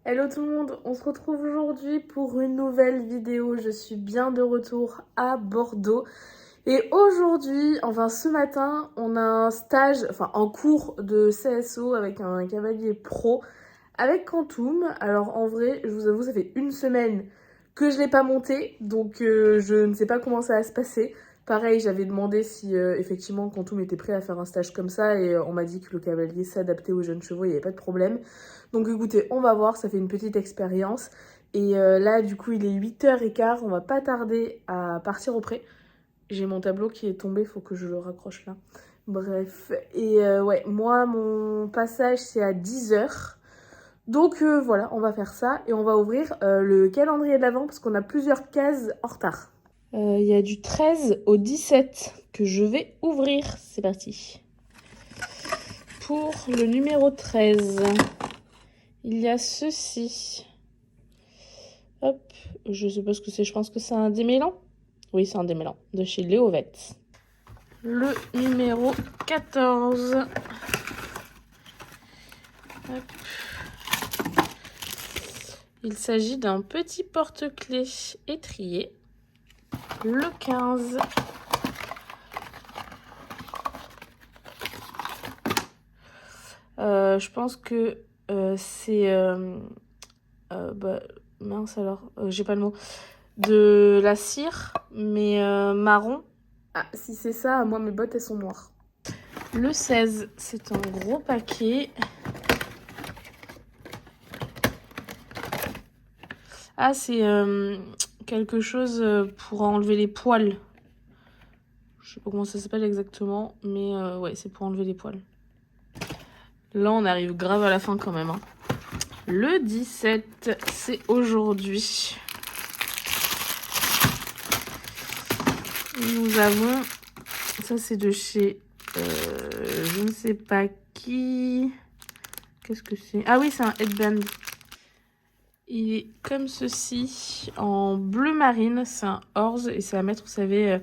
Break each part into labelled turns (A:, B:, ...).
A: Hello tout le monde, on se retrouve aujourd'hui pour une nouvelle vidéo. Je suis bien de retour à Bordeaux. Et aujourd'hui, enfin ce matin, on a un stage, en cours de CSO avec un cavalier pro avec Quantum. Alors en vrai, je vous avoue, ça fait une semaine que je l'ai pas monté, donc je ne sais pas comment ça va se passer. Pareil, j'avais demandé si effectivement Quantum était prêt à faire un stage comme ça et on m'a dit que le cavalier s'adaptait aux jeunes chevaux, il n'y avait pas de problème. Donc écoutez, on va voir, ça fait une petite expérience. Et là, du coup, il est 8h15, on va pas tarder à partir au pré. J'ai mon tableau qui est tombé, faut que je le raccroche là. Bref, et ouais, moi, mon passage, c'est à 10h. Donc voilà, on va faire ça et on va ouvrir le calendrier de l'Avent parce qu'on a plusieurs cases en retard. Il y a du 13 au 17 que je vais ouvrir. C'est parti. Pour le numéro 13, il y a ceci. Hop, je sais pas ce que c'est, je pense que c'est un démêlant. Oui, c'est un démêlant de chez Léovette. Le numéro 14. Hop. Il s'agit d'un petit porte-clés étrier. Le 15. Je pense que c'est... mince alors, j'ai pas le mot. De la cire, mais marron. Ah, si c'est ça, moi mes bottes elles sont noires. Le 16, c'est un gros paquet. Ah, c'est quelque chose pour enlever les poils. Je sais pas comment ça s'appelle exactement, mais ouais, c'est pour enlever les poils. Là, on arrive grave à la fin quand même. Hein. Le 17, c'est aujourd'hui. Nous avons... Ça, c'est de chez... je ne sais pas qui... Qu'est-ce que c'est? Ah oui, c'est un headband. Il est comme ceci, en bleu marine. C'est un orze et c'est à mettre, vous savez,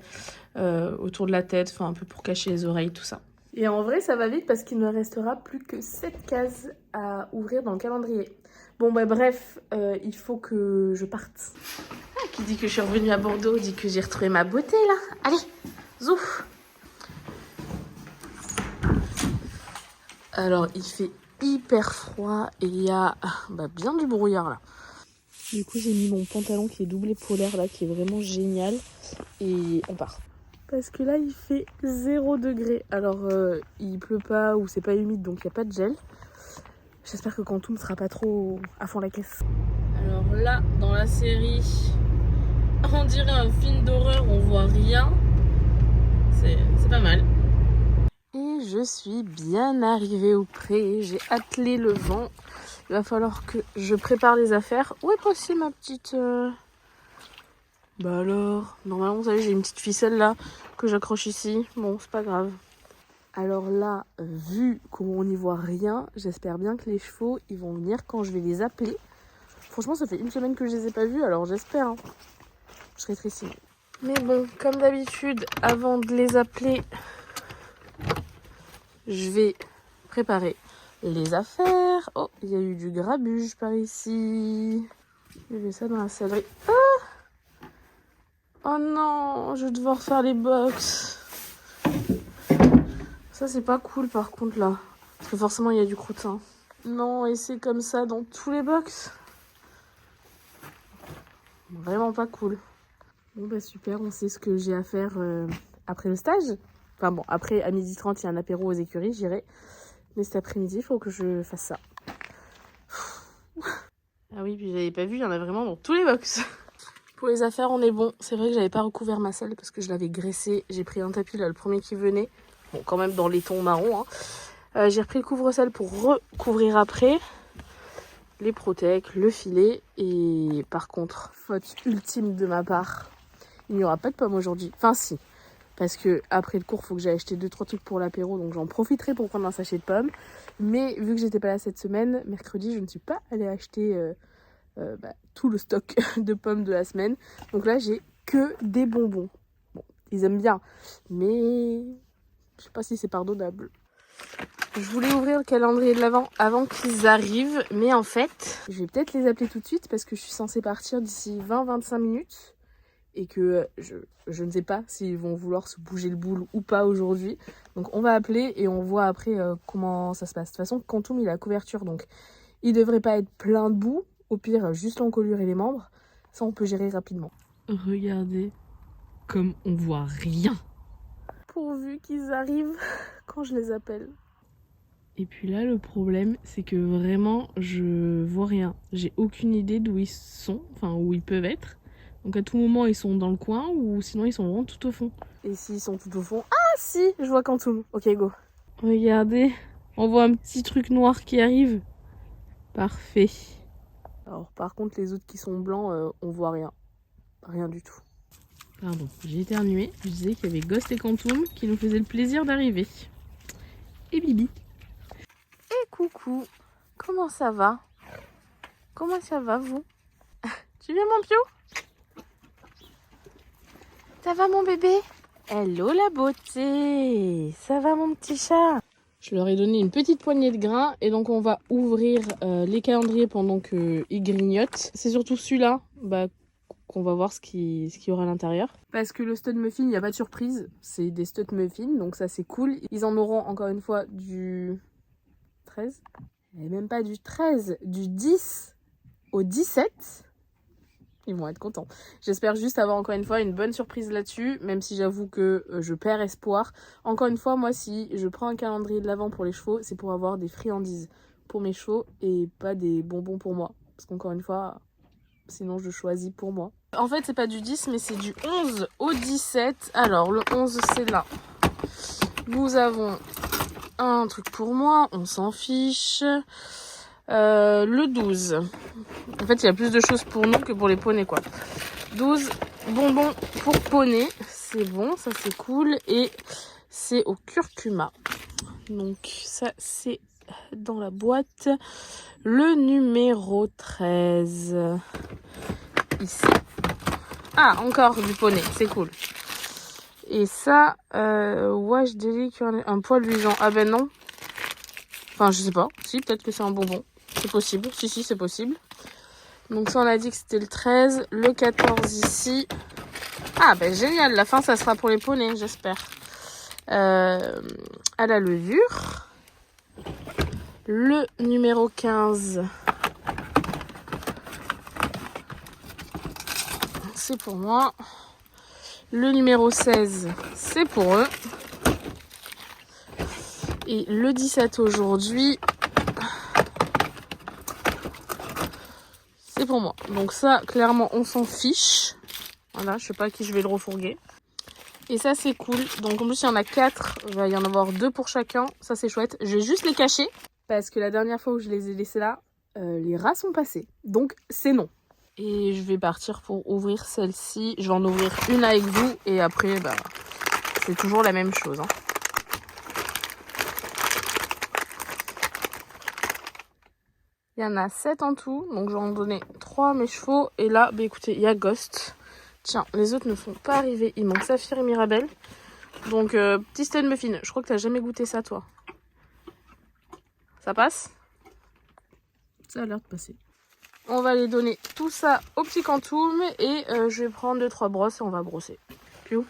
A: autour de la tête, un peu pour cacher les oreilles, tout ça. Et en vrai, ça va vite parce qu'il ne restera plus que 7 cases à ouvrir dans le calendrier. Bon, bah bref, il faut que je parte. Ah, qui dit que je suis revenue à Bordeaux, dit que j'ai retrouvé ma beauté, là. Allez, zouf. Alors, il fait hyper froid et il y a bien du brouillard, là. Du coup, j'ai mis mon pantalon qui est doublé polaire, là, qui est vraiment génial. Et on part. Parce que là, il fait 0 degré. Alors, il pleut pas ou c'est pas humide, donc il n'y a pas de gel. J'espère que Quantum ne sera pas trop à fond la caisse. Alors là, dans la série, on dirait un film d'horreur, on voit rien. C'est pas mal. Et je suis bien arrivée au pré. J'ai attelé le vent. Il va falloir que je prépare les affaires. Où est passée ma petite... Bah alors, normalement, vous savez, j'ai une petite ficelle là que j'accroche ici. Bon, c'est pas grave. Alors là, vu qu'on n'y voit rien, j'espère bien que les chevaux, ils vont venir quand je vais les appeler. Franchement, ça fait une semaine que je les ai pas vus, alors j'espère. Hein. Je serai triste. Mais bon, comme d'habitude, avant de les appeler, je vais préparer les affaires. Oh, il y a eu du grabuge par ici. Je vais ça dans la sellerie. Ah! Oh non, je vais devoir faire les box. Ça, c'est pas cool par contre là. Parce que forcément, il y a du croûtin. Non, et c'est comme ça dans tous les box. Vraiment pas cool. Bon bah super, on sait ce que j'ai à faire après le stage. Enfin bon, après à 12h30, il y a un apéro aux écuries, j'irai. Mais cet après-midi, il faut que je fasse ça. Ah oui, puis j'avais pas vu, il y en a vraiment dans tous les box. Pour les affaires, on est bon. C'est vrai que j'avais pas recouvert ma selle parce que je l'avais graissée. J'ai pris un tapis là, le premier qui venait. Bon, quand même dans les tons marrons. Hein. J'ai repris le couvre-selle pour recouvrir après. Les protèques, le filet. Et par contre, faute ultime de ma part, il n'y aura pas de pommes aujourd'hui. Enfin si, parce que après le cours, il faut que j'aille acheter 2-3 trucs pour l'apéro. Donc j'en profiterai pour prendre un sachet de pommes. Mais vu que j'étais pas là cette semaine, mercredi, je ne suis pas allée acheter... tout le stock de pommes de la semaine. Donc là, j'ai que des bonbons. Bon, ils aiment bien, mais je sais pas si c'est pardonnable. Je voulais ouvrir le calendrier de l'Avent avant qu'ils arrivent, mais en fait, je vais peut-être les appeler tout de suite parce que je suis censée partir d'ici 20-25 minutes et que je ne sais pas s'ils vont vouloir se bouger le boule ou pas aujourd'hui. Donc on va appeler et on voit après comment ça se passe. De toute façon, Quantum, il a couverture, donc il devrait pas être plein de boue. Au pire, juste l'encolure et les membres. Ça, on peut gérer rapidement. Regardez comme on voit rien. Pourvu qu'ils arrivent quand je les appelle. Et puis là, le problème, c'est que vraiment, je vois rien. J'ai aucune idée d'où ils sont, enfin où ils peuvent être. Donc à tout moment, ils sont dans le coin ou sinon, ils sont vraiment tout au fond. Et s'ils sont tout au fond... Ah si, je vois Quantum. Ok, go. Regardez, on voit un petit truc noir qui arrive. Parfait. Alors par contre, les autres qui sont blancs, on voit rien. Rien du tout. Pardon, j'ai éternué. Je disais qu'il y avait Ghost et Quantum qui nous faisaient le plaisir d'arriver. Et Bibi. Et coucou, comment ça va? Comment ça va, vous? Tu viens, mon piou? Ça va, mon bébé? Hello, la beauté! Ça va, mon petit chat? Je leur ai donné une petite poignée de grains et donc on va ouvrir les calendriers pendant qu'ils grignotent. C'est surtout celui-là qu'on va voir ce qu'il y aura à l'intérieur. Parce que le stud muffin, il n'y a pas de surprise. C'est des stud muffins, donc ça c'est cool. Ils en auront encore une fois du 13. Et même pas du 13, du 10 au 17. Ils vont être contents. J'espère juste avoir encore une fois une bonne surprise là-dessus, même si j'avoue que je perds espoir. Encore une fois, moi, si je prends un calendrier de l'Avent pour les chevaux, c'est pour avoir des friandises pour mes chevaux et pas des bonbons pour moi. Parce qu'encore une fois, sinon je choisis pour moi. En fait, c'est pas du 10, mais c'est du 11 au 17. Alors, le 11, c'est là. Nous avons un truc pour moi, on s'en fiche. Le 12. En fait, il y a plus de choses pour nous que pour les poneys, quoi. 12 bonbons pour poney. C'est bon, ça c'est cool. Et c'est au curcuma. Donc, ça c'est dans la boîte. Le numéro 13. Ici. Ah, encore du poney, c'est cool. Et ça, Wash Deli, un poil luisant. Ah ben non. Enfin, je sais pas. Si, peut-être que c'est un bonbon. C'est possible. Si, c'est possible. Donc ça, on a dit que c'était le 13. Le 14 ici. Ah, ben génial. La fin, ça sera pour les poneys, j'espère. À la levure. Le numéro 15. C'est pour moi. Le numéro 16, c'est pour eux. Et le 17 aujourd'hui, c'est pour moi. Donc ça, clairement, on s'en fiche. Voilà, je sais pas à qui je vais le refourguer. Et ça, c'est cool. Donc en plus, il y en a 4. Il va y en avoir 2 pour chacun. Ça, c'est chouette. Je vais juste les cacher. Parce que la dernière fois où je les ai laissés là, les rats sont passés. Donc, c'est non. Et je vais partir pour ouvrir celle-ci. Je vais en ouvrir une avec vous. Et après, c'est toujours la même chose. Hein. Il y en a 7 en tout. Donc, je vais en donner 3 à mes chevaux. Et là, écoutez, il y a Ghost. Tiens, les autres ne sont pas arrivés. Il manque Saphir et Mirabelle. Donc, petit stud muffin. Je crois que tu n'as jamais goûté ça, toi. Ça passe? Ça a l'air de passer. On va les donner tout ça au petit Quantum et je vais prendre 2-3 brosses et on va brosser. Piou.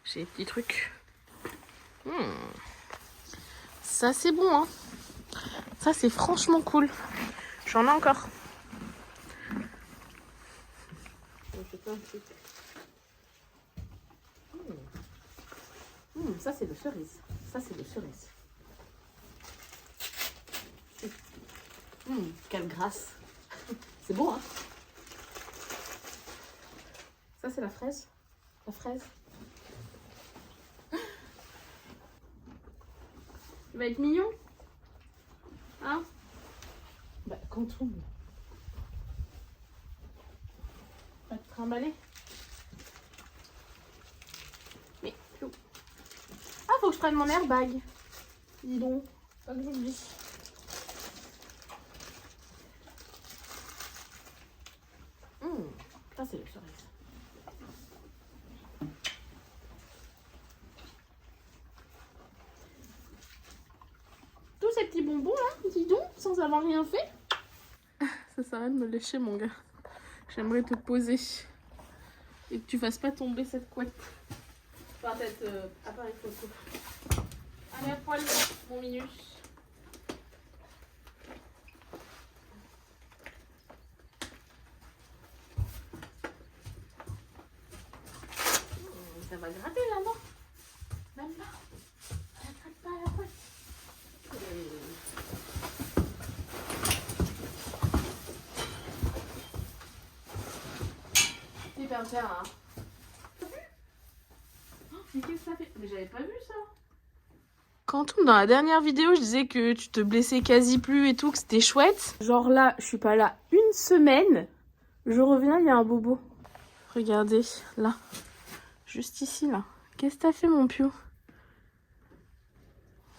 A: J'ai des petits trucs. Ça c'est bon, hein. Ça c'est franchement cool. J'en ai encore. Ça c'est le cerise. Ça c'est le cerise. Quelle grâce. C'est bon, hein. Ça, c'est la fraise. La fraise. Tu vas être mignon. Hein? Quantum. Va te trimballer. Mais, ah, faut que je prenne mon airbag. Dis donc. Pas que j'oublie. Ça, c'est le cerise. d'avoir rien fait. Ça sert à rien de me lécher, mon gars. J'aimerais te poser et que tu fasses pas tomber cette couette. Enfin, cette appareil photo. Allez à poil, mon minus. Ça va gratter là, non? Même pas. Ça gratte pas la couette. C'est hyper cher, hein. Mais qu'est-ce que ça fait? Mais j'avais pas vu ça. Quantum, dans la dernière vidéo, je disais que tu te blessais quasi plus et tout, que c'était chouette. Genre là, je suis pas là une semaine. Je reviens, il y a un bobo. Regardez, là. Juste ici, là. Qu'est-ce que t'as fait, mon piou?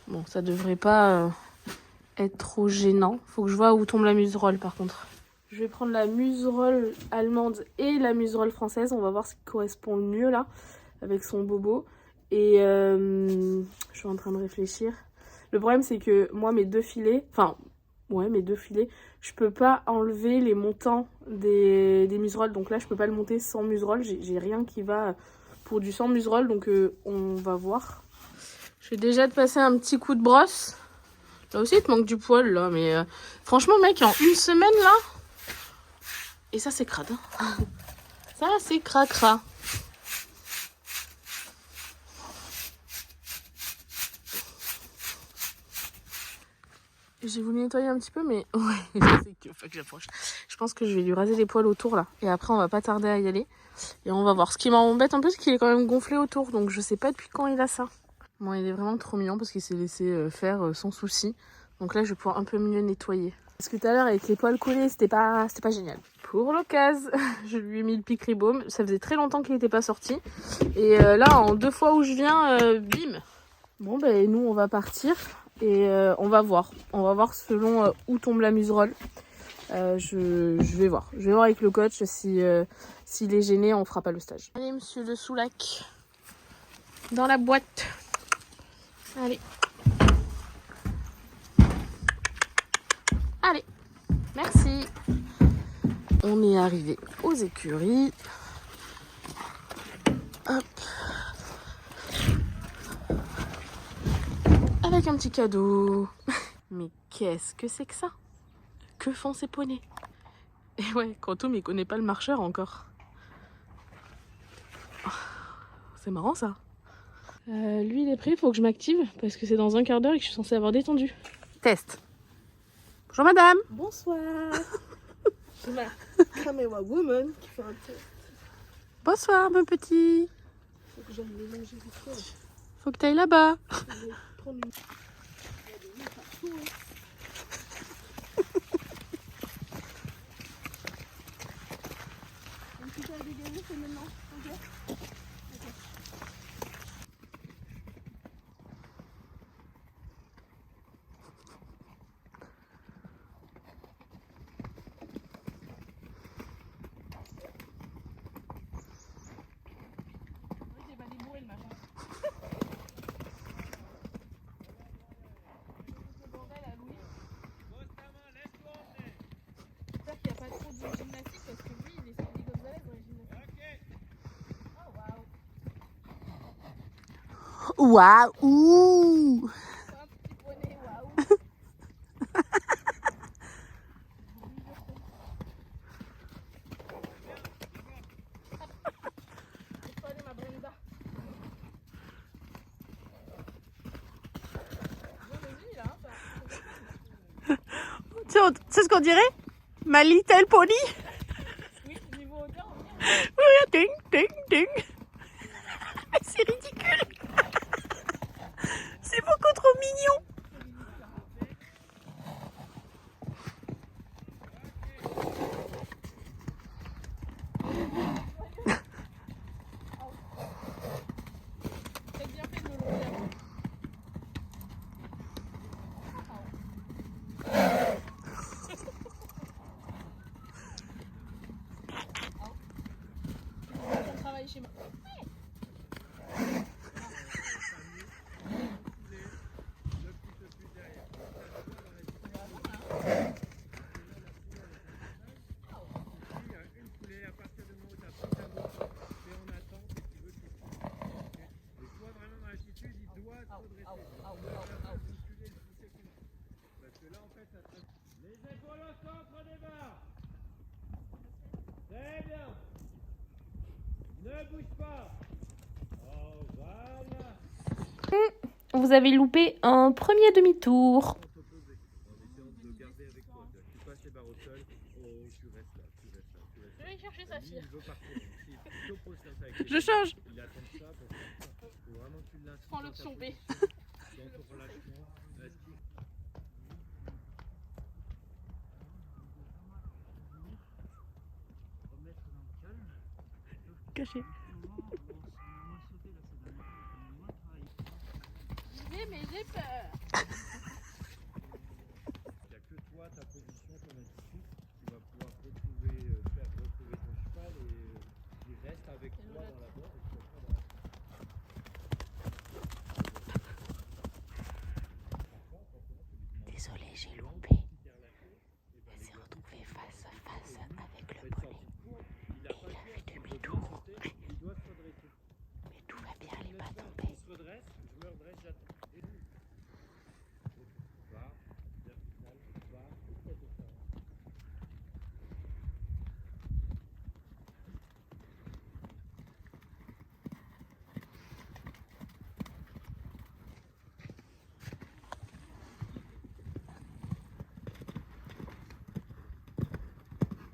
A: Bon, ça devrait pas être trop gênant. Faut que je vois où tombe la muserolle, par contre. Je vais prendre la muserolle allemande et la muserolle française. On va voir ce qui correspond le mieux, là, avec son bobo. Et je suis en train de réfléchir. Le problème, c'est que moi, mes deux filets, je peux pas enlever les montants des muserolles. Donc là, je peux pas le monter sans muserolle. J'ai rien qui va pour du sans muserolle. Donc on va voir. Je vais déjà te passer un petit coup de brosse. Là aussi, il te manque du poil, là. Mais franchement, mec, en une semaine, là. Et ça, c'est crade. Hein. Ça, c'est cracra. J'ai voulu nettoyer un petit peu, mais ouais, c'est que faut que j'approche. Je pense que je vais lui raser les poils autour là. Et après, on va pas tarder à y aller. Et on va voir. Ce qui m'embête un peu, c'est qu'il est quand même gonflé autour. Donc je sais pas depuis quand il a ça. Bon, il est vraiment trop mignon parce qu'il s'est laissé faire sans souci. Donc là, je vais pouvoir un peu mieux nettoyer. Parce que tout à l'heure, avec les poils collés, c'était pas génial. Pour l'occasion, je lui ai mis le pic baume. Ça faisait très longtemps qu'il n'était pas sorti. Et là, en 2 fois où je viens, bim. Bon, ben nous, on va partir. Et on va voir selon où tombe la muserolle. Je vais voir. Je vais voir avec le coach si s'il est gêné, on fera pas le stage. Allez, monsieur le Soulac. Dans la boîte. Allez. Allez. Merci. On est arrivé aux écuries. Hop. Avec un petit cadeau. Mais qu'est-ce que c'est que ça? Que font ces poneys? Et ouais, Quantum, il connaît pas le marcheur encore. Oh, c'est marrant ça. Lui, il est prêt, il faut que je m'active parce que c'est dans un quart d'heure et que je suis censée avoir détendu. Test. Bonjour madame.
B: Bonsoir. C'est ma camera woman qui fait un test.
A: Bonsoir mon petit.
B: Faut que j'aille mélanger vite fait.
A: Faut que t'ailles là-bas.
B: Je vais prendre une... Un petit peu à dégager, c'est maintenant. Ok.
A: Waouh. C'est ce qu'on dirait? Ma little pony?
B: Oui, niveau hauteur, on dirait.
A: Oui, ding, ding, ding. C'est ridicule. C'est beaucoup trop mignon.
B: T'as bien fait de le faire. On travaille chez moi.
A: Vous avez loupé un premier demi-tour.
B: Je vais chercher sa fille.
C: Je change.
B: Je prends l'option B.
C: Caché.
B: J'y vais, mais j'ai peur.
D: Il n'y a que toi, ta position, ton attitude, tu vas pouvoir faire retrouver ton cheval et il reste avec toi dans la bord et tu vas pas dans la...
A: Désolée, j'ai loupé. Elle s'est retrouvée face à face avec le poney. Et il a fait demi-tour.
D: Il doit se redresser.
A: Mais tout va bien, elle n'est pas tombée.
D: Il se redresse, je me redresse, j'attends. Et lui. Va, vertical, va, et tête au sol.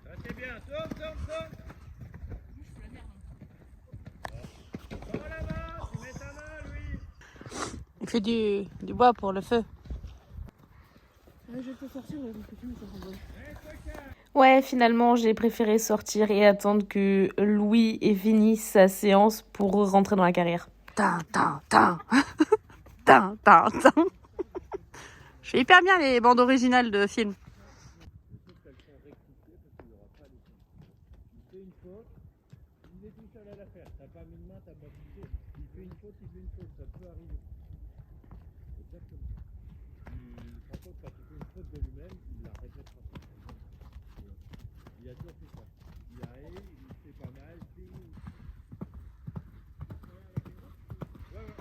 D: Ça c'est bien, tourne, tourne, tourne. Prends la main, tu mets ta main, lui.
C: Il fait du bois pour le feu.
B: Je vais te sortir, mais parce que tu me sens en bonne.
A: Ouais, finalement, j'ai préféré sortir et attendre que Louis ait fini sa séance pour rentrer dans la carrière.
C: Tin, tin, tin. Tin, tin, tin. Je fais hyper bien les bandes originales de films.
D: Il fait une faute, il est tout seul à la faire. T'as pas mis de main, t'as pas poussé. Il fait une faute, ça peut arriver. Exactement. Il se rend compte quand il fait une faute de lui-même, il la répète pas. Il a toujours fait ça. Il arrive, il fait pas mal, puis... Ouais, ouais.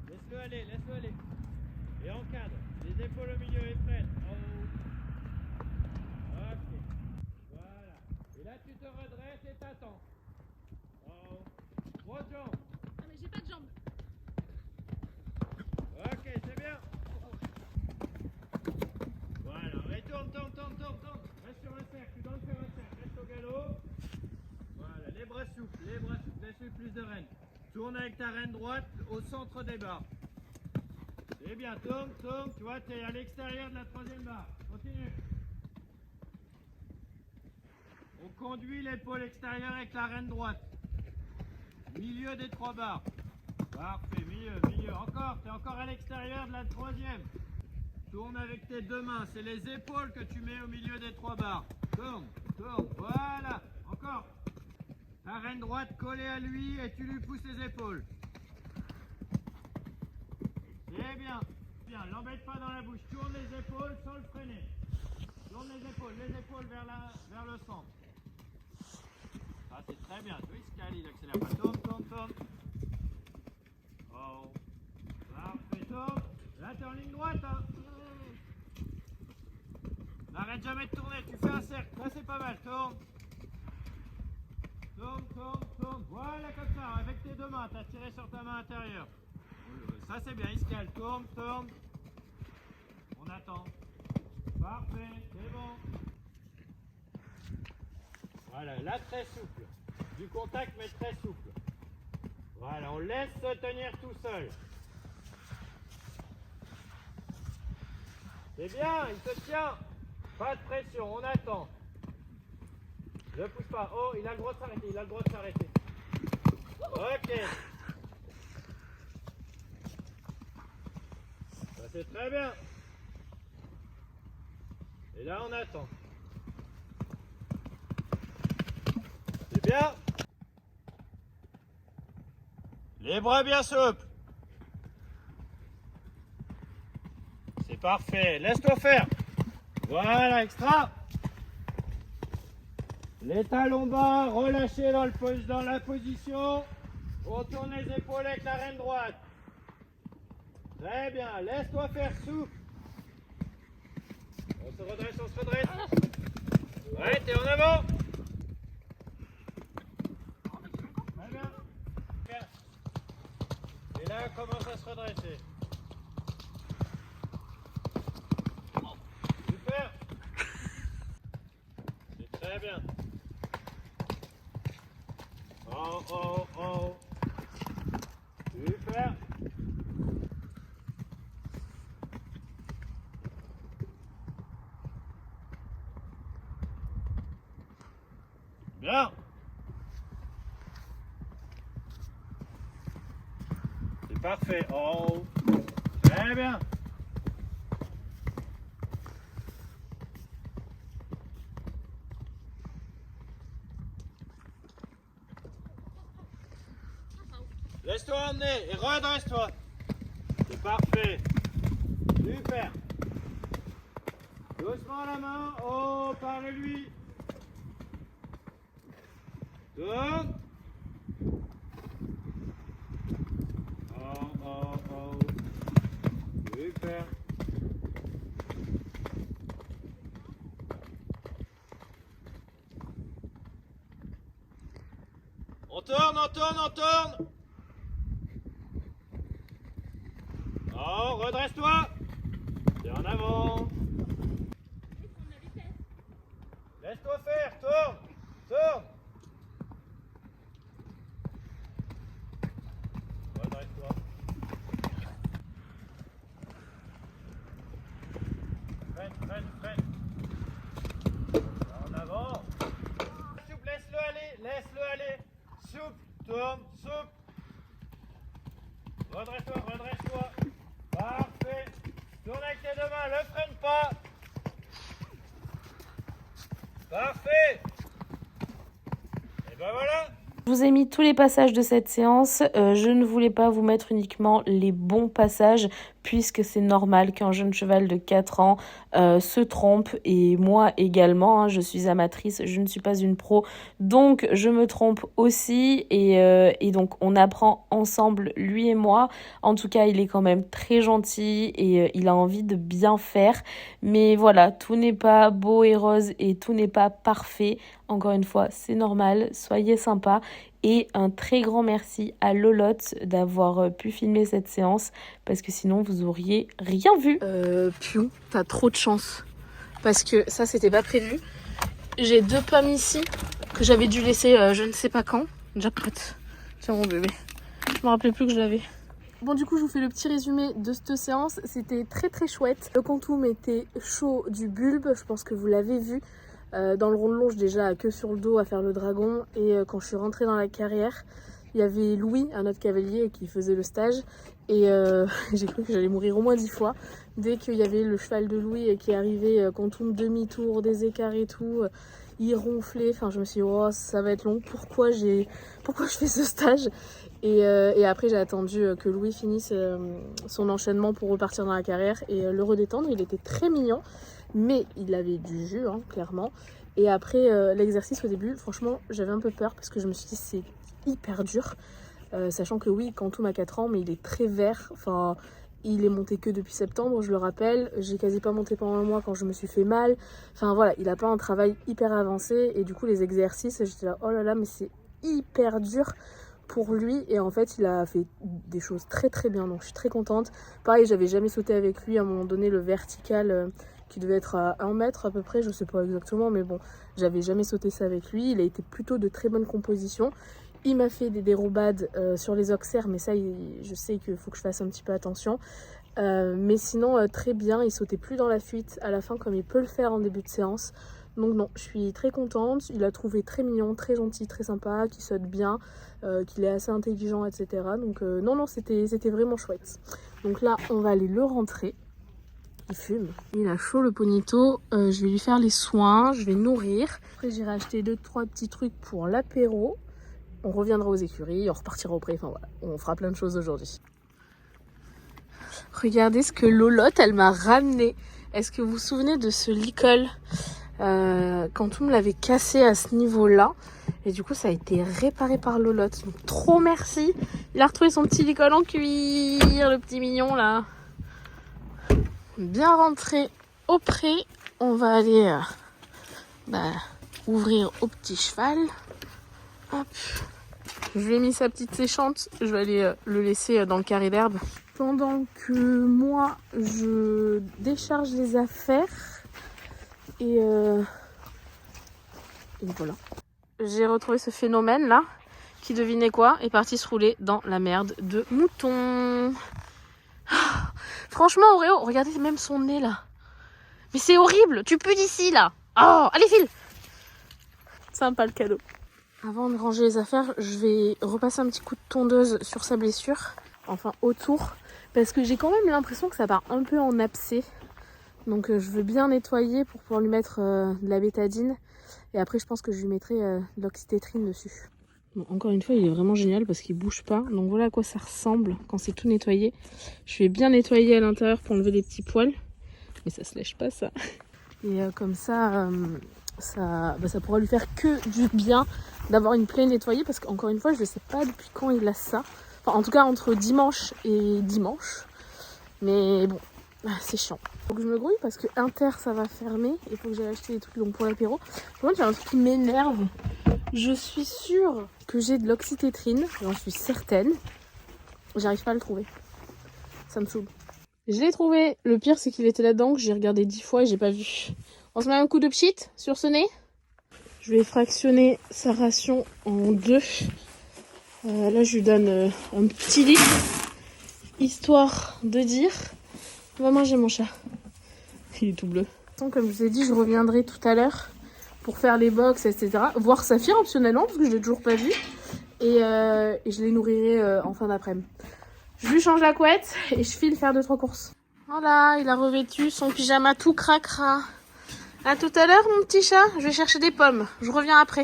D: Laisse-le aller, laisse-le aller. Et encadre. Les épaules au milieu et freine. En haut. Ok. Voilà. Et là, tu te redresses et t'attends. En haut. Grosse jambe.
B: Ah, mais j'ai pas de jambes.
D: Ok, c'est bien. Voilà. Et tourne, tourne, tourne, tourne, tourne. Reste sur un cercle. Tu dois faire un cercle. Reste au galop. Voilà. Les bras souples. Les bras souples. Laisse-lui plus de rênes. Tourne avec ta reine droite au centre des barres. C'est bien, tourne, tourne, tu vois, tu es à l'extérieur de la troisième barre. Continue. On conduit l'épaule extérieure avec la reine droite. Milieu des trois barres. Parfait, milieu, milieu. Encore, tu es encore à l'extérieur de la troisième. Tourne avec tes deux mains, c'est les épaules que tu mets au milieu des trois barres. Tourne, tourne, voilà. Encore. Ta reine droite collée à lui et tu lui pousses les épaules. C'est bien. Bien, l'embête pas dans la bouche. Tourne les épaules sans le freiner. Tourne les épaules vers le centre. Ça c'est très bien. Tu vois, il se cale, il accélère pas. Tourne, tourne, tourne. Oh. Parfait, tourne. Là, t'es en ligne droite, hein. N'arrête jamais de tourner. Tu fais un cercle. Là, c'est pas mal. Tourne. Tourne, tourne, tourne. Voilà, comme ça. Avec tes deux mains. T'as tiré sur ta main intérieure. Ça c'est bien, il se cale, tourne, tourne. On attend. Parfait, c'est bon. Voilà, là très souple. Du contact mais très souple. Voilà, on laisse se tenir tout seul. C'est bien, il se tient. Pas de pression, on attend. Ne pousse pas. Oh, il a le droit de s'arrêter, il a le droit de s'arrêter. Ok. Ça c'est très bien. Et là, on attend. C'est bien. Les bras bien souples. C'est parfait. Laisse-toi faire. Voilà, extra. Les talons bas, relâchés dans la position. On tourne les épaules avec la reine droite. Très bien. Laisse-toi faire souple. On se redresse, on se redresse. Ouais, t'es en avant. Très bien. Et là, commence à se redresser. Super. C'est très bien. En haut, en haut. Super. Bien. C'est parfait. En haut. Très bien. Laisse-toi emmener et redresse-toi. C'est parfait. Super. Doucement la main. Oh, parle-lui. Tourne. Oh, oh, oh. Super. On tourne, on tourne, on tourne. Oh, redresse-toi. C'est en avant. Laisse-toi faire, tourne, tourne. Redresse-toi. Freine, freine, freine. En avant. Souple, laisse-le aller, laisse-le aller. Souple, tourne, souple. Redresse-toi, redresse-toi. Parfait. Tourne avec tes deux mains, le freine pas. Parfait. Et ben voilà.
A: Je vous ai mis tous les passages de cette séance. Je ne voulais pas vous mettre uniquement les bons passages puisque c'est normal qu'un jeune cheval de 4 ans se trompe et moi également. Je suis amatrice, je ne suis pas une pro, donc je me trompe aussi et donc on apprend ensemble, lui et moi. En tout cas, il est quand même très gentil et il a envie de bien faire. Mais voilà, tout n'est pas beau et rose et tout n'est pas parfait. Encore une fois, c'est normal, soyez sympa. Et un très grand merci à Lolotte d'avoir pu filmer cette séance parce que sinon vous auriez rien vu. Pion, t'as trop de chance parce que ça c'était pas prévu. J'ai 2 pommes ici que j'avais dû laisser je ne sais pas quand. Jackpot. Tiens mon bébé. Je me rappelais plus que je l'avais. Bon, du coup, je vous fais le petit résumé de cette séance. C'était très très chouette. Le quantum était chaud du bulbe, je pense que vous l'avez vu. Dans le rond de longe déjà, queue sur le dos à faire le dragon. Et quand je suis rentrée dans la carrière, il y avait Louis, un autre cavalier qui faisait le stage. Et j'ai cru que j'allais mourir au moins 10 fois. Dès qu'il y avait le cheval de Louis qui arrivait, quantum demi-tour, des écarts et tout, il ronflait. Enfin, je me suis dit, oh, ça va être long. Pourquoi je fais ce stage ? Et après, j'ai attendu que Louis finisse son enchaînement pour repartir dans la carrière et le redétendre. Il était très mignon. Mais il avait du jus, hein, clairement. Et après l'exercice au début, franchement, j'avais un peu peur parce que je me suis dit c'est hyper dur. Sachant que oui, Quantum a 4 ans, mais il est très vert. Enfin, il est monté que depuis septembre, je le rappelle. J'ai quasi pas monté pendant un mois quand je me suis fait mal. Enfin voilà, il a pas un travail hyper avancé. Et du coup, les exercices, j'étais là, oh là là, mais c'est hyper dur pour lui. Et en fait, il a fait des choses très très bien. Donc je suis très contente. Pareil, j'avais jamais sauté avec lui à un moment donné, le vertical... qui devait être à 1 mètre à peu près, je sais pas exactement, mais bon, j'avais jamais sauté ça avec lui. Il a été plutôt de très bonne composition. Il m'a fait des dérobades sur les auxerres, mais ça, je sais qu'il faut que je fasse un petit peu attention. Mais sinon, très bien, il sautait plus dans la fuite à la fin comme il peut le faire en début de séance. Donc non, je suis très contente. Il a trouvé très mignon, très gentil, très sympa, qu'il saute bien, qu'il est assez intelligent, etc. Donc non, c'était vraiment chouette. Donc là, on va aller le rentrer. Il fume. Il a chaud le Ponito. Je vais lui faire les soins, je vais nourrir. Après j'irai acheter 2-3 petits trucs pour l'apéro. On reviendra aux écuries, on repartira au pré. Enfin voilà, on fera plein de choses aujourd'hui. Regardez ce que Lolotte, elle m'a ramené. Est-ce que vous vous souvenez de ce licol quand on me l'avait cassé à ce niveau-là? Et du coup, ça a été réparé par Lolotte. Donc, trop merci. Il a retrouvé son petit licol en cuir, le petit mignon là. Bien rentré au pré. On va aller ouvrir au petit cheval. Hop. Je lui ai mis sa petite séchante. Je vais aller le laisser dans le carré d'herbe. Pendant que moi, je décharge les affaires. Et voilà. J'ai retrouvé ce phénomène là, qui devinez quoi, est parti se rouler dans la merde de mouton. Franchement Oreo, regardez même son nez là. Mais c'est horrible, tu pues d'ici là. Oh, allez file. Sympa le cadeau. Avant de ranger les affaires, je vais repasser un petit coup de tondeuse sur sa blessure. Enfin autour. Parce que j'ai quand même l'impression que ça part un peu en abcès. Donc je veux bien nettoyer pour pouvoir lui mettre de la bétadine. Et après je pense que je lui mettrai de l'oxytétrine dessus. Bon, encore une fois il est vraiment génial parce qu'il bouge pas. Donc voilà à quoi ça ressemble quand c'est tout nettoyé. Je vais bien nettoyer à l'intérieur pour enlever les petits poils. Mais ça se lèche pas ça. Et comme ça, ça pourra lui faire que du bien d'avoir une plaie nettoyée. Parce qu'encore une fois je ne sais pas depuis quand il a ça. Enfin en tout cas entre dimanche et dimanche. Mais bon. C'est chiant. Faut que je me grouille parce que Inter ça va fermer. Il faut que j'aille acheter des trucs donc pour l'apéro. Par contre, il y a un truc qui m'énerve. Je suis sûre que j'ai de l'oxytétrine. J'en suis certaine. J'arrive pas à le trouver. Ça me saoule. Je l'ai trouvé. Le pire, c'est qu'il était là-dedans, que j'ai regardé 10 fois et j'ai pas vu. On se met un coup de pchit sur ce nez. Je vais fractionner sa ration en 2. Là, je lui donne un petit litre. Histoire de dire... On va manger mon chat. Il est tout bleu. Comme je vous ai dit, je reviendrai tout à l'heure pour faire les box, etc. Voir Saphir optionnellement, parce que je l'ai toujours pas vu. Et je les nourrirai en fin d'après-midi. Je lui change la couette et je file faire 2-3 courses. Voilà, il a revêtu son pyjama tout cracra. À tout à l'heure, mon petit chat. Je vais chercher des pommes. Je reviens après.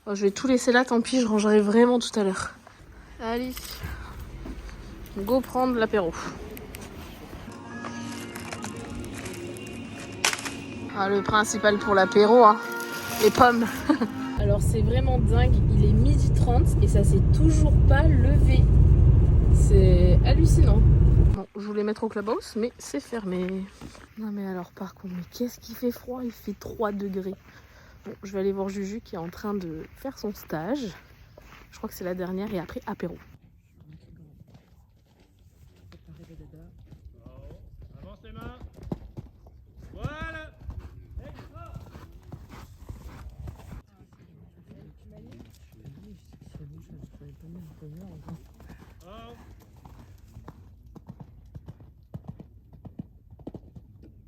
A: Oh, je vais tout laisser là, tant pis, je rangerai vraiment tout à l'heure. Allez, go prendre l'apéro. Ah, le principal pour l'apéro, hein. Les pommes. Alors c'est vraiment dingue, il est 12h30 et ça s'est toujours pas levé. C'est hallucinant. Bon, je voulais mettre au clubhouse, mais c'est fermé. Non mais alors par contre, mais qu'est-ce qu'il fait froid? Il fait 3 degrés. Bon, je vais aller voir Juju qui est en train de faire son stage. Je crois que c'est la dernière et après apéro.
D: Avance les mains. Voilà. Oh.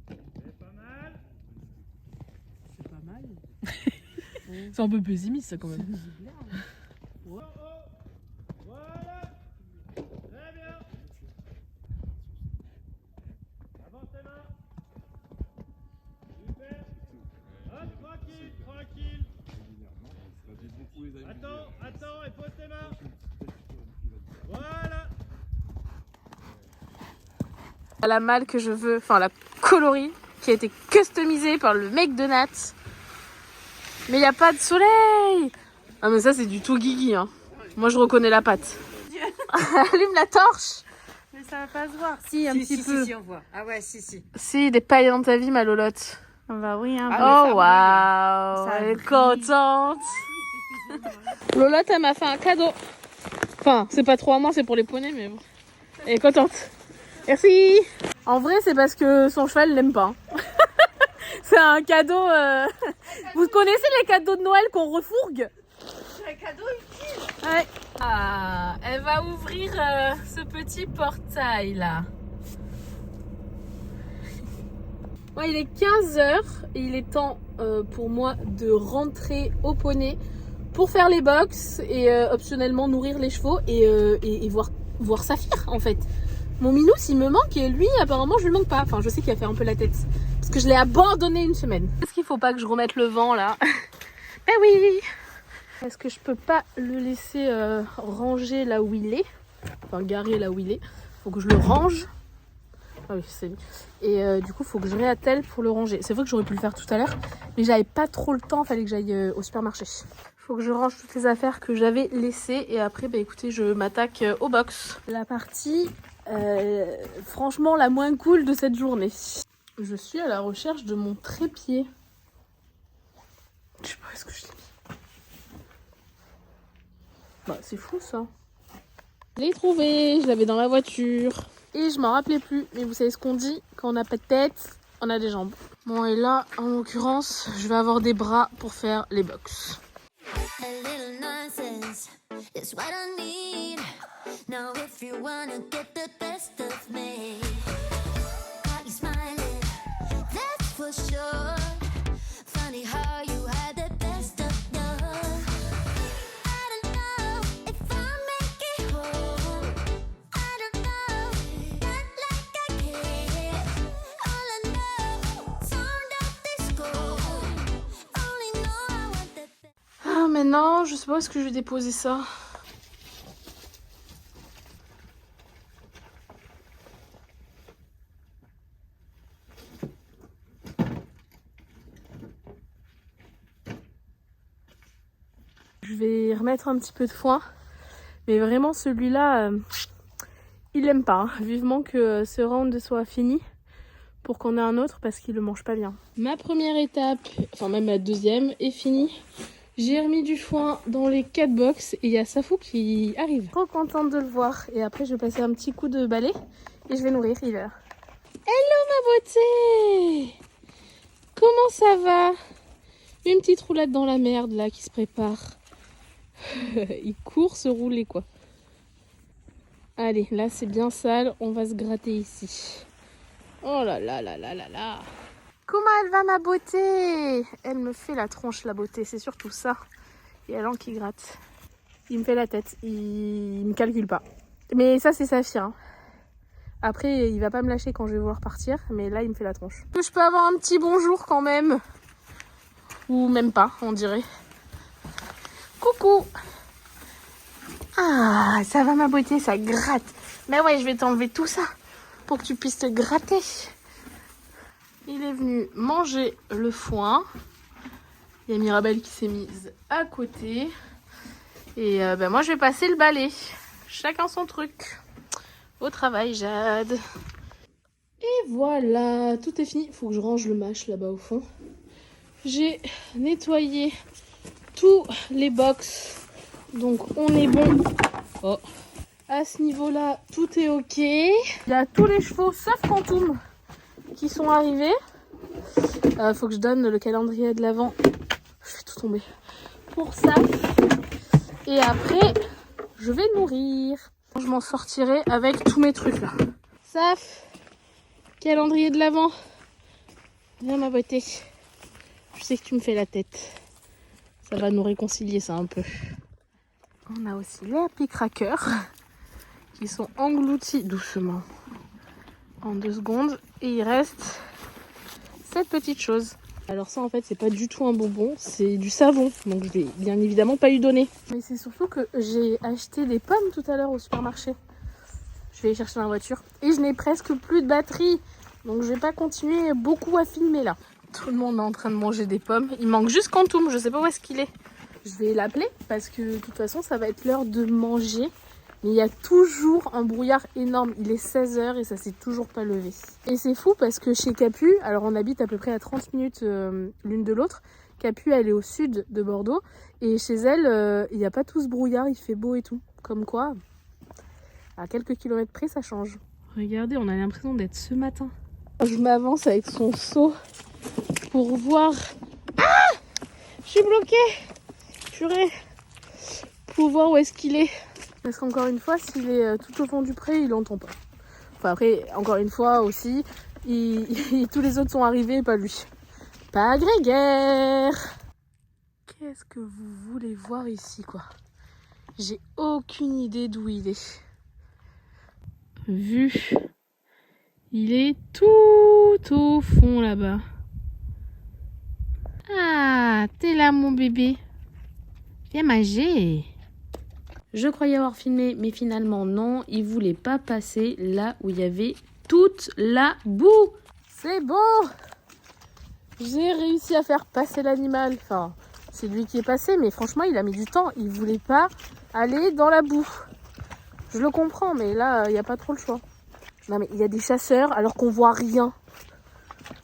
D: C'est pas mal.
B: C'est pas mal. C'est un peu pessimiste ça quand même.
D: Oh, oh. Voilà. Très bien. Avance tes mains. Super. Hop, tranquille, tranquille. Attends, et pose tes mains. Voilà.
A: La malle que je veux, enfin la coloris qui a été customisée par le mec de Nat. Mais il n'y a pas de soleil. Ah mais ça c'est du tout Guigui, hein. Moi je reconnais la patte. Allume la torche.
B: Mais ça va pas se voir. Si, un petit peu.
C: Si, on voit. Ah ouais, si.
A: Si, des pailles dans ta vie, ma Lolotte.
B: Bah oui, hein.
A: Oh waouh, elle est contente. Lolotte, elle m'a fait un cadeau. Enfin, c'est pas trop à moi, c'est pour les poneys, mais bon. Elle est contente. Merci. En vrai, c'est parce que son cheval l'aime pas. C'est un cadeau. Vous connaissez les cadeaux de Noël qu'on refourgue?
C: C'est un cadeau utile.
A: Ouais. Ah, elle va ouvrir ce petit portail là. Ouais, il est 15h et il est temps pour moi de rentrer au poney pour faire les box et optionnellement nourrir les chevaux et voir Saphir en fait. Mon Minous, il me manque et lui, apparemment, je lui manque pas. Enfin, je sais qu'il a fait un peu la tête. Parce que je l'ai abandonné une semaine. Est-ce qu'il faut pas que je remette le vent, là? Ben oui! Est-ce que je peux pas le laisser ranger là où il est? Enfin, garer là où il est. Faut que je le range. Ah oui, c'est lui. Et du coup, faut que je réattelle pour le ranger. C'est vrai que j'aurais pu le faire tout à l'heure, mais j'avais pas trop le temps. Fallait que j'aille au supermarché. Faut que je range toutes les affaires que j'avais laissées. Et après, bah écoutez, je m'attaque au box. La partie, franchement, la moins cool de cette journée. Je suis à la recherche de mon trépied. Je sais pas où est-ce que je l'ai mis. Bah, c'est fou ça. Je l'ai trouvé, je l'avais dans la voiture. Et je m'en rappelais plus. Mais vous savez ce qu'on dit, quand on n'a pas de tête, on a des jambes. Bon, et là, en l'occurrence, je vais avoir des bras pour faire les box.
E: A little nonsense is what I need. Now if you wanna get the best of me, got you smiling, that's for sure. Funny how you had the best of love. I don't know if I'll make it home. I don't know, not like I care. All I know, sound of disco. Only know I want the best.
A: Ah, maintenant, je sais pas où est-ce que je vais déposer ça. Je vais remettre un petit peu de foin. Mais vraiment, celui-là, il aime pas. Hein. Vivement que ce round soit fini pour qu'on ait un autre parce qu'il le mange pas bien. Ma première étape, enfin même ma deuxième, est finie. J'ai remis du foin dans les 4 box et il y a Safou qui arrive. Trop contente de le voir. Et après, je vais passer un petit coup de balai et je vais nourrir River. Hello ma beauté! Comment ça va? Une petite roulade dans la merde là qui se prépare. Il court se rouler quoi. Allez, là c'est bien sale, on va se gratter ici. Oh là là là là là là. Comment elle va ma beauté? Elle me fait la tronche la beauté, c'est surtout ça. Il y a l'an qui gratte. Il me fait la tête, il me calcule pas. Mais ça c'est Saphir. Hein. Après il va pas me lâcher quand je vais vouloir partir, mais là il me fait la tronche. Je peux avoir un petit bonjour quand même. Ou même pas, on dirait. Coucou! Ah, ça va ma beauté, ça gratte. Mais ouais, je vais t'enlever tout ça pour que tu puisses te gratter. Il est venu manger le foin. Il y a Mirabelle qui s'est mise à côté. Et moi, je vais passer le balai. Chacun son truc. Au travail, Jade. Et voilà, tout est fini. Il faut que je range le mâche là-bas au fond. J'ai nettoyé tous les box. Donc, on est bon. Oh. À ce niveau-là, tout est ok. Il y a tous les chevaux, sauf Quantum, qui sont arrivés. Faut que je donne le calendrier de l'avant. Je vais tout tomber. Pour ça. Et après, je vais nourrir. Je m'en sortirai avec tous mes trucs là. Saf, calendrier de l'avant. Viens ma beauté. Je sais que tu me fais la tête. Ça va nous réconcilier ça un peu. On a aussi les happy crackers qui sont engloutis doucement en 2 secondes. Et il reste cette petite chose. Alors ça en fait c'est pas du tout un bonbon, c'est du savon. Donc je vais bien évidemment pas lui donner. Mais c'est surtout que j'ai acheté des pommes tout à l'heure au supermarché. Je vais les chercher dans la voiture. Et je n'ai presque plus de batterie. Donc je vais pas continuer beaucoup à filmer là. Tout le monde est en train de manger des pommes. Il manque juste Quantum, je sais pas où est-ce qu'il est. Je vais l'appeler parce que de toute façon ça va être l'heure de manger. Mais il y a toujours un brouillard énorme. Il est 16 h et ça s'est toujours pas levé. Et c'est fou parce que chez Capu, alors on habite à peu près à 30 minutes l'une de l'autre. Capu, elle est au sud de Bordeaux. Et chez elle, il n'y a pas tout ce brouillard, il fait beau et tout. Comme quoi, à quelques kilomètres près, ça change. Regardez, on a l'impression d'être ce matin. Je m'avance avec son seau pour voir... Ah! Je suis bloquée! Purée! Pour voir où est-ce qu'il est. Parce qu'encore une fois, s'il est tout au fond du pré, il n'entend pas. Enfin après, encore une fois aussi, tous les autres sont arrivés, pas lui. Pas grégaire. Qu'est-ce que vous voulez voir ici, quoi? J'ai aucune idée d'où il est. vue. Il est tout au fond là-bas. Ah, t'es là mon bébé. Viens manger. Je croyais avoir filmé, mais finalement non. Il voulait pas passer là où il y avait toute la boue. C'est bon. J'ai réussi à faire passer l'animal. Enfin, c'est lui qui est passé, mais franchement, il a mis du temps. Il voulait pas aller dans la boue. Je le comprends, mais là, il n'y a pas trop le choix. Non, mais il y a des chasseurs alors qu'on voit rien.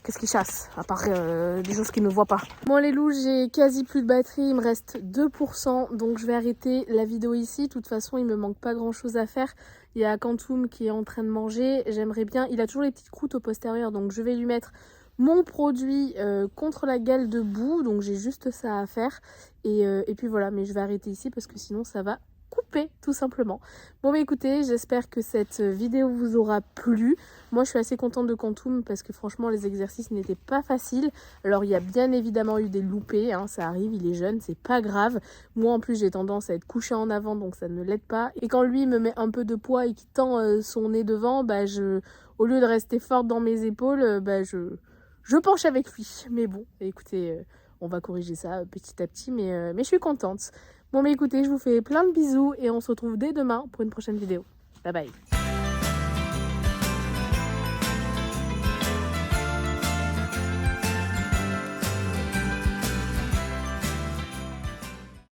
A: Qu'est-ce qu'ils chassent? À part des choses qu'ils ne voient pas. Bon les loups, j'ai quasi plus de batterie. Il me reste 2%. Donc je vais arrêter la vidéo ici. De toute façon, il me manque pas grand-chose à faire. Il y a Quantum qui est en train de manger. J'aimerais bien... Il a toujours les petites croûtes au postérieur. Donc je vais lui mettre mon produit contre la gale de boue. Donc j'ai juste ça à faire. Et puis voilà, mais je vais arrêter ici parce que sinon ça va couper tout simplement. Bon bah écoutez, j'espère que cette vidéo vous aura plu. Moi je suis assez contente de Quantum parce que franchement les exercices n'étaient pas faciles. Alors il y a bien évidemment eu des loupés, hein, ça arrive, il est jeune, c'est pas grave. Moi en plus j'ai tendance à être couchée en avant donc ça ne l'aide pas. Et quand lui me met un peu de poids et qu'il tend son nez devant, bah au lieu de rester forte dans mes épaules, bah je penche avec lui. Mais bon, écoutez, on va corriger ça petit à petit, mais je suis contente. Bon mais écoutez, je vous fais plein de bisous et on se retrouve dès demain pour une prochaine vidéo. Bye bye.